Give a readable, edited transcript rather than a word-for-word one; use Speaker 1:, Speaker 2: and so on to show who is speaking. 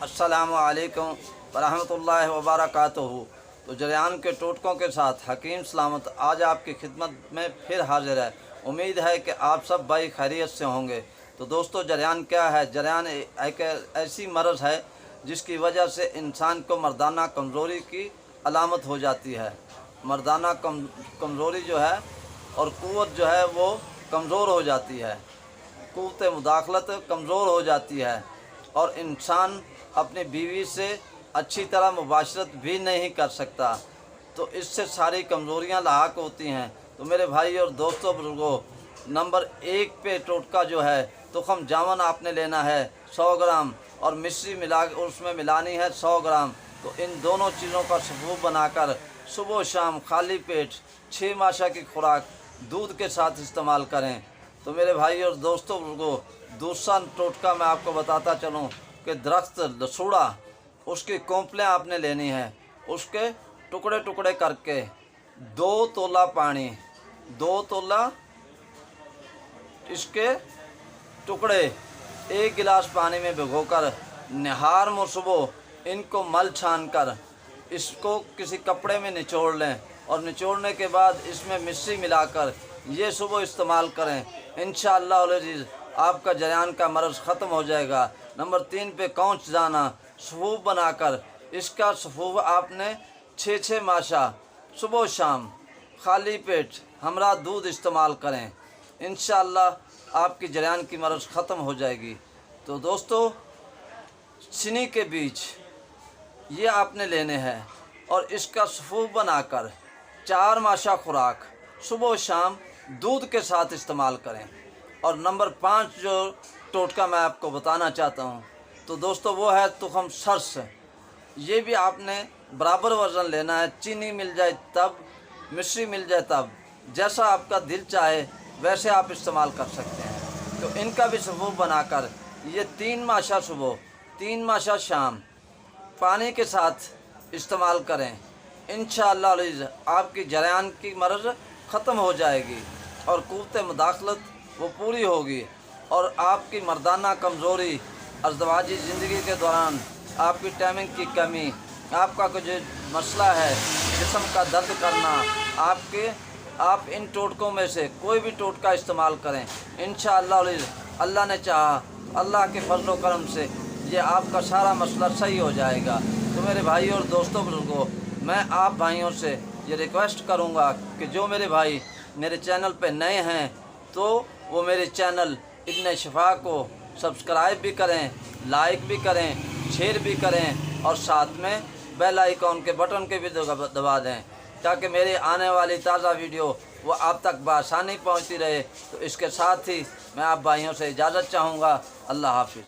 Speaker 1: अस्सलामु अलैकुम वरहमतुल्लाहि वबरकातुहू। तो जरियान के टोटकों के साथ हकीम सलामत आज आपकी खिदमत में फिर हाजिर है। उम्मीद है कि आप सब भाई खैरियत से होंगे। तो दोस्तों, जरियान क्या है? जरियान एक ऐसी मर्ज़ है जिसकी वजह से इंसान को मर्दाना कमज़ोरी की अलामत हो जाती है। मर्दाना कमज़ोरी जो है और क़ुव्वत जो है वो कमज़ोर हो जाती है, क़ुव्वत मुदाखलत कमज़ोर हो जाती है और इंसान अपनी बीवी से अच्छी तरह मुबाशरत भी नहीं कर सकता। तो इससे सारी कमज़ोरियाँ लाहक होती हैं। तो मेरे भाई और दोस्तों बुजुर्गों, नंबर 1 पे टोटका जो है तुखम जामन आपने लेना है 100 ग्राम और मिश्री उसमें मिलानी है 100 ग्राम। तो इन दोनों चीज़ों का सफूफ बनाकर सुबह शाम खाली पेट 6 माशा की खुराक दूध के साथ इस्तेमाल करें। तो मेरे भाई और दोस्तों बुजुर्गों, दूसरा टोटका मैं आपको बताता चलूँ कि दरख्त लसूड़ा, उसकी कोंपलें आपने लेनी है, उसके टुकड़े टुकड़े करके 2 तोला पानी, 2 तोला इसके टुकड़े 1 गिलास पानी में भिगोकर निहार सुबह इनको मल छान कर इसको किसी कपड़े में निचोड़ लें और निचोड़ने के बाद इसमें मिश्री मिलाकर ये सुबह इस्तेमाल करें। इंशाअल्लाह अज़ीज़ आपका जरियान का मर्ज़ ख़त्म हो जाएगा। नंबर 3 पे कौंच दाना सफूफ बनाकर इसका सफूफ आपने 6 माशा सुबह शाम खाली पेट हमरा दूध इस्तेमाल करें। इंशाअल्लाह आपकी जरियान की मर्ज़ ख़त्म हो जाएगी। तो दोस्तों, चीनी के बीज ये आपने लेने हैं और इसका सफूफ बनाकर 4 माशा खुराक सुबह शाम दूध के साथ इस्तेमाल करें। और नंबर 5 जो टोटका मैं आपको बताना चाहता हूँ तो दोस्तों वो है तुखम सरस। ये भी आपने बराबर वज़न लेना है। चीनी मिल जाए तब, मिश्री मिल जाए तब, जैसा आपका दिल चाहे वैसे आप इस्तेमाल कर सकते हैं। तो इनका भी सफूफ बनाकर ये 3 माशा सुबह 3 माशा शाम पानी के साथ इस्तेमाल करें। इंशाअल्लाह अज़ीज़ आपकी जरियान की मर्ज़ ख़त्म हो जाएगी और क़ुव्वत मुदाखलत वो पूरी होगी और आपकी मर्दाना कमज़ोरी, अज़दवाजी ज़िंदगी के दौरान आपकी टाइमिंग की कमी, आपका कुछ मसला है जिस्म का दर्द करना, आप इन टोटकों में से कोई भी टोटका इस्तेमाल करें। इंशाअल्लाह अज़ीज़ अल्लाह ने चाहा, अल्लाह के फज़ल व करम से ये आपका सारा मसला सही हो जाएगा। तो मेरे भाई और दोस्तों बुजुर्गों, मैं आप भाइयों से ये रिक्वेस्ट करूँगा कि जो मेरे भाई मेरे चैनल पे नए हैं तो वो मेरे चैनल इब्न शिफा को सब्सक्राइब भी करें, लाइक भी करें, शेयर भी करें और साथ में बेल आइकॉन के बटन के भी दबा दें ताकि मेरी आने वाली ताज़ा वीडियो वो आप तक बआसानी पहुंचती रहे। तो इसके साथ ही मैं आप भाइयों से इजाज़त चाहूँगा। अल्लाह हाफ़िज़।